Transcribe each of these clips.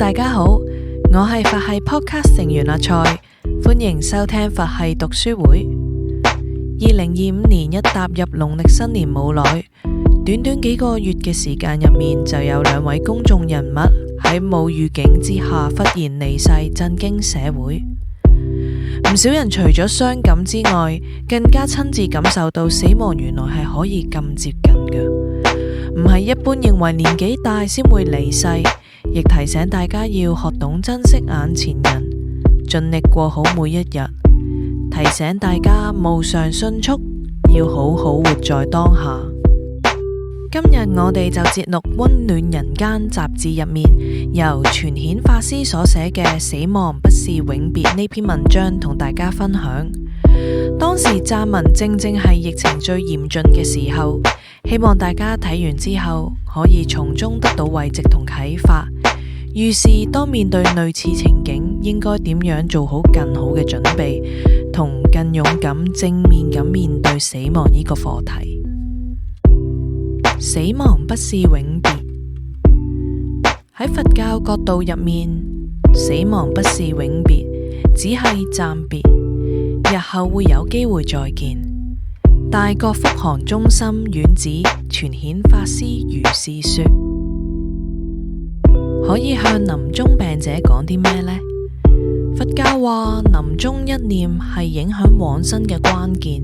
大家好，我係佛系 podcast 成員阿蔡，歡迎收聽佛系讀書會。2025年一踏入農曆新年冇耐，短短幾個月嘅時間入面，就有兩位公眾人物喺冇預警之下忽然離世，震驚社會。唔少人除咗傷感之外，更加親自感受到死亡原來係可以咁接近嘅，唔係一般認為年紀大先會離世，亦提醒大家要學懂珍惜眼前人，盡力過好每一日。提醒大家無常迅速，要好好活在當下。今日我哋就節錄《溫暖人間》雜誌入面由全顯法師所寫嘅《死亡不是永別》呢篇文章同大家分享。當時撰文正係疫情最嚴峻嘅時候，希望大家睇完之後可以從中得到慰藉同啟發。於是當面對類似情景，應該點樣做好更好嘅準備，同更勇敢正面咁面對死亡呢個課題。死亡不是永別。喺佛教角度入面，死亡不是永別，只係暫別，日後會有機會再見。大覺福航中心院子全顯法師如是說。可以向臨終病者講啲咩呢？佛教話臨終一念係影響往生嘅關鍵，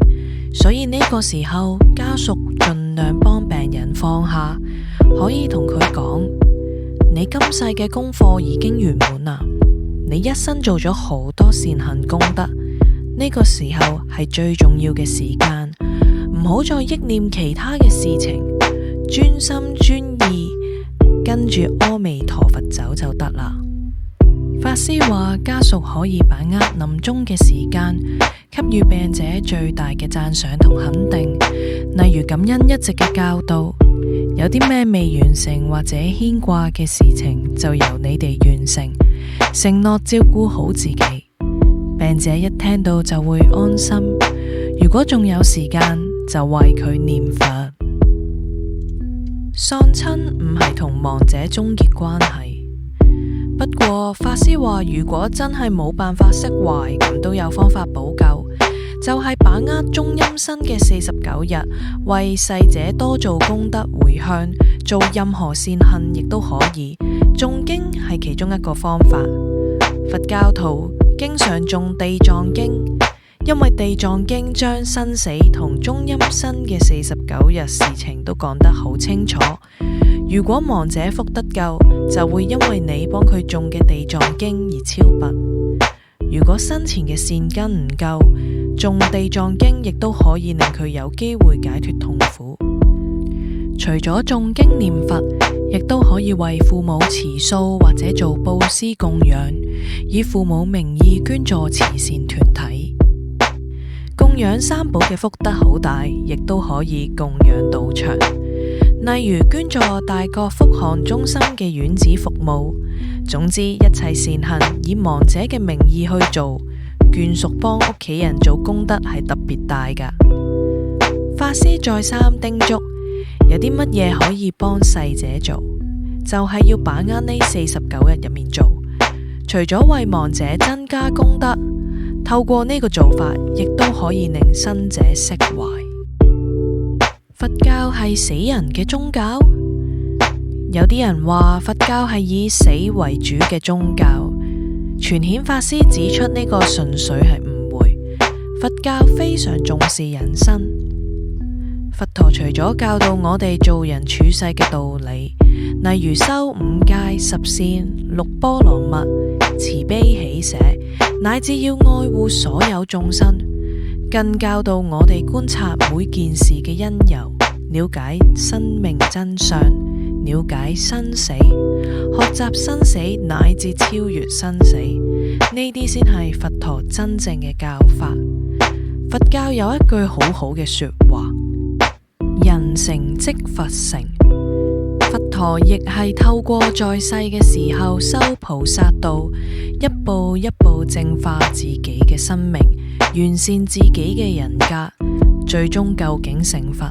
所以呢個時候家屬盡量幫病人放下，可以同佢講：你今世嘅功課已經圓滿啦，你一生做咗好多善行功德，呢個時候係最重要嘅時間，唔好再憶念其他嘅事情，專心專意跟住阿彌陀佛走就得啦。法師話家屬可以把握臨終嘅時間，給予病者最大嘅讚賞同肯定，例如感恩一直嘅教導。有啲咩未完成或者牽掛嘅事情，就由你哋完成，承諾照顧好自己。病者一聽到就會安心，如果仲有時間，就為佢念佛。喪親唔係同亡者終結關係，不過法師話如果真係冇辦法釋懷，咁都有方法補救，就係把握中陰身嘅49日，為逝者多做功德回向，做任何善行亦都可以。誦經係其中一個方法。佛教徒經常誦地藏經，因為地藏經將生死同中陰身嘅49日事情都講得好清楚。如果亡者福德夠，就會因為你幫佢誦嘅地藏經而超拔；如果生前嘅善根唔夠，誦地藏經亦都可以令佢有機會解脫痛苦。除咗誦經念佛，亦都可以為父母持素或者做布施供養，以父母名義捐助慈善團體。供養三寶嘅福德好大，亦都可以供養道場，例如捐助大覺福航中心嘅院子服務。總之一切善行以亡者嘅名義去做，眷屬幫屋企人做功德係特別大噶。法師再三叮囑，有啲乜嘢可以幫逝者做，就係要把握呢49日入面做。除咗為亡者增加功德，透過呢個做法，亦都可以令生者釋懷。佛教係死人嘅宗教？有啲人話佛教係以死為主嘅宗教。全顯法師指出呢個純粹係誤會。佛教非常重視人生。佛陀除咗教導我哋做人處世嘅道理，例如修5戒、10善、6波羅蜜、慈悲喜捨，乃至要愛護所有眾生，更教導我哋觀察每件事嘅因由，了解生命真相，了解生死，學習生死乃至超越生死，呢啲先係佛陀真正嘅教法。佛教有一句好好嘅說話：人成即佛成。佛陀亦係透過在世嘅時候修菩薩道，一步一步淨化自己嘅生命，完善自己嘅人格，最終究竟成佛。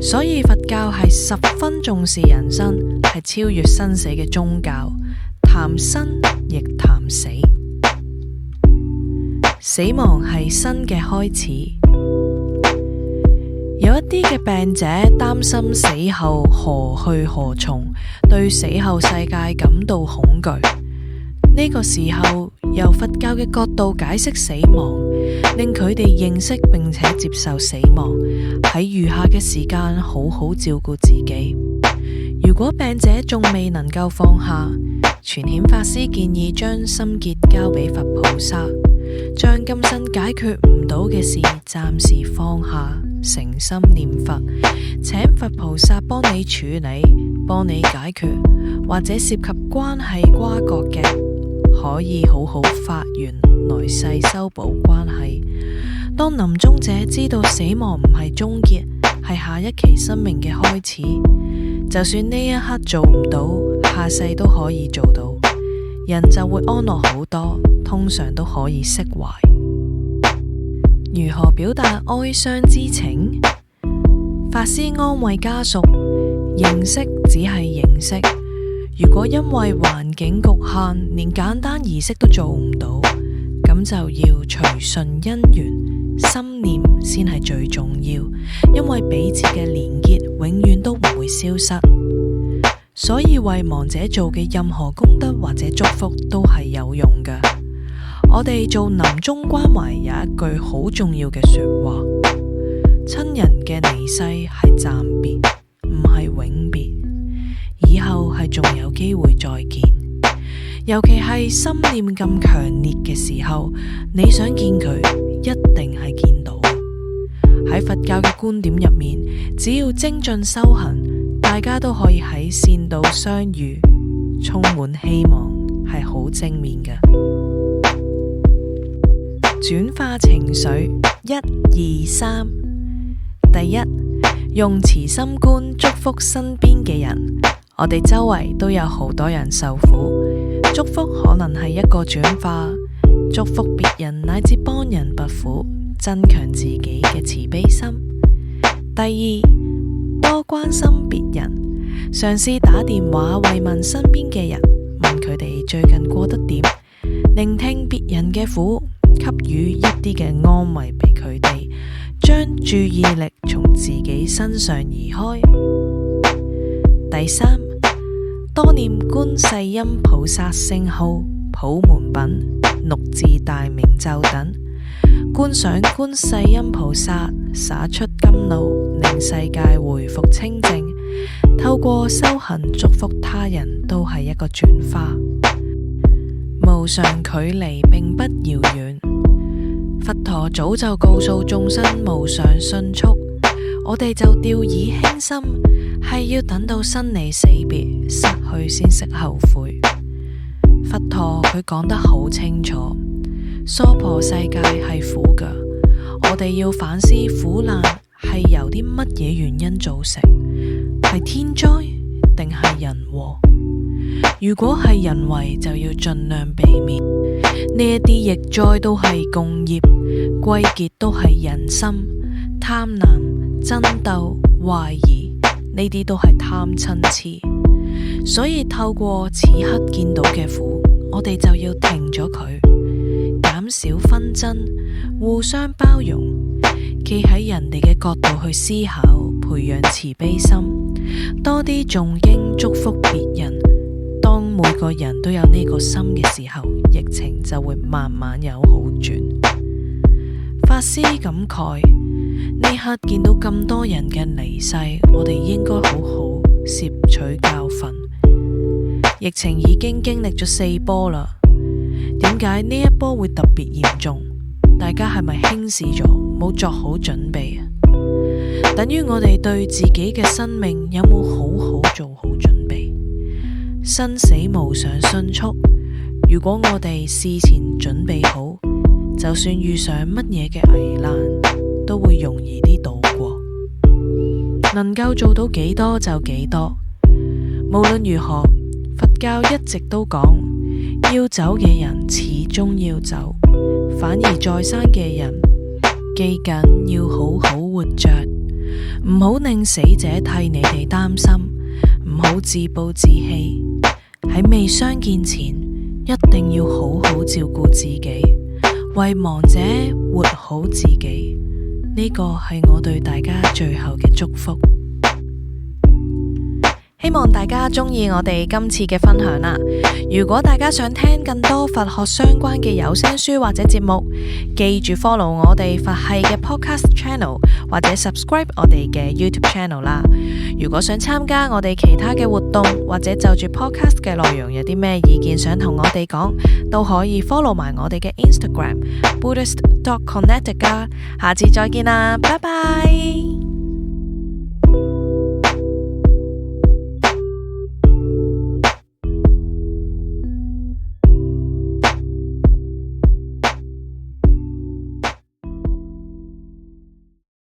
所以佛教係十分重視人生，係超越生死嘅宗教。談生亦談死。死亡係新嘅開始。有一啲嘅病者擔心死後何去何從，對死後世界感到恐懼。呢個時候，由佛教嘅角度解釋死亡，令佢哋認識並且接受死亡，喺餘下嘅時間好好照顧自己。如果病者仲未能夠放下，傳顯法師建議將心結交俾佛菩薩，將今生解決唔到嘅事暫時放下，誠心念佛，請佛菩薩幫你處理，幫你解決，或者涉及關係瓜葛嘅，可以好好發願，來世修補關係。當臨終者知道死亡唔係終結，係下一期生命嘅開始，就算呢一刻做唔到，下世都可以做到，人就會安樂好多，通常都可以釋懷。如何表達哀傷之情？法師安慰家屬，認識只係認識，如果因為環境局限，連簡單儀式都做唔到，咁就要隨順因緣，心念先係最重要，因為彼此嘅連結永遠都唔會消失。所以為亡者做嘅任何功德或者祝福都係有用嘅。我哋做臨終關懷有一句好重要嘅說話：親人嘅離世係暫別，唔係永別，以後係仲有機會再見。尤其係心念咁強烈嘅時候，你想見佢，一定係見到。喺佛教嘅觀點入面，只要精進修行，大家都可以喺善道相遇，充滿希望，係好正面嘅。轉化情緒，1、2、3。第一，用慈心觀祝福身邊嘅人。我哋周圍都有好多人受苦，祝福可能係一個轉化，祝福別人乃至幫人拔苦，增強自己嘅慈悲心。第二，多關心別人，嘗試打電話慰問身邊嘅人，問佢哋最近過得點，聆聽別人嘅苦，給予一啲嘅安慰俾佢哋，將注意力從自己身上移開。第三，多念觀世音菩薩聖號、普門品、六字大明咒等，觀想觀世音菩薩灑出甘露，令世界回復清淨。透過修行祝福他人，都係一個轉化。無常距離並不遙遠，佛陀早就告訴眾生無常迅速，我哋就掉以輕心，係要等到生離死別失去先識後悔。佛陀佢講得好清楚，娑婆世界係苦㗎，我哋要反思苦難係由啲乜嘢原因造成，係天災定係人禍？如果係人為，就要盡量避免。呢一啲逆災都係共業，歸結都係人心、貪婪、爭鬥、懷疑，呢啲都係貪嗔癡。所以透過此刻見到嘅苦，我哋就要停咗佢，減少紛爭，互相包容，企喺人哋嘅角度去思考，培養慈悲心，多啲誦經祝福別人。當每個人都有呢個心嘅時候，疫情就會慢慢有好轉。法師感慨，呢刻見到咁多人嘅離世，我哋應該好好攝取教訓。疫情已經經歷咗4波啦，點解呢一波會特別嚴重？大家係咪輕視咗，冇作好準備啊？等於我哋對自己嘅生命有冇好好做好準備？生死無常迅速，如果我哋事前準備好，就算遇上乜嘢嘅危難，都會容易啲度過。能夠做到幾多就幾多。無論如何，佛教一直都講，要走嘅人始終要走，反而在生嘅人記緊要好好活着，唔好令死者替你哋擔心，唔好自暴自棄。喺未相見前，一定要好好照顧自己，為亡者活好自己。呢個係我對大家最後嘅祝福。希望大家鍾意我哋今次嘅分享啦。如果大家想聽更多佛學相關嘅有聲書或者節目，記住 follow 我哋佛系嘅 podcast channel 或者 subscribe 我哋嘅 YouTube channel 啦。如果想參加我哋其他嘅活動，或者就住 podcast 嘅內容有啲咩意見想同我哋講，都可以 follow 埋我哋嘅 Instagram Buddhist.connect 噶。下次再見啦，拜拜。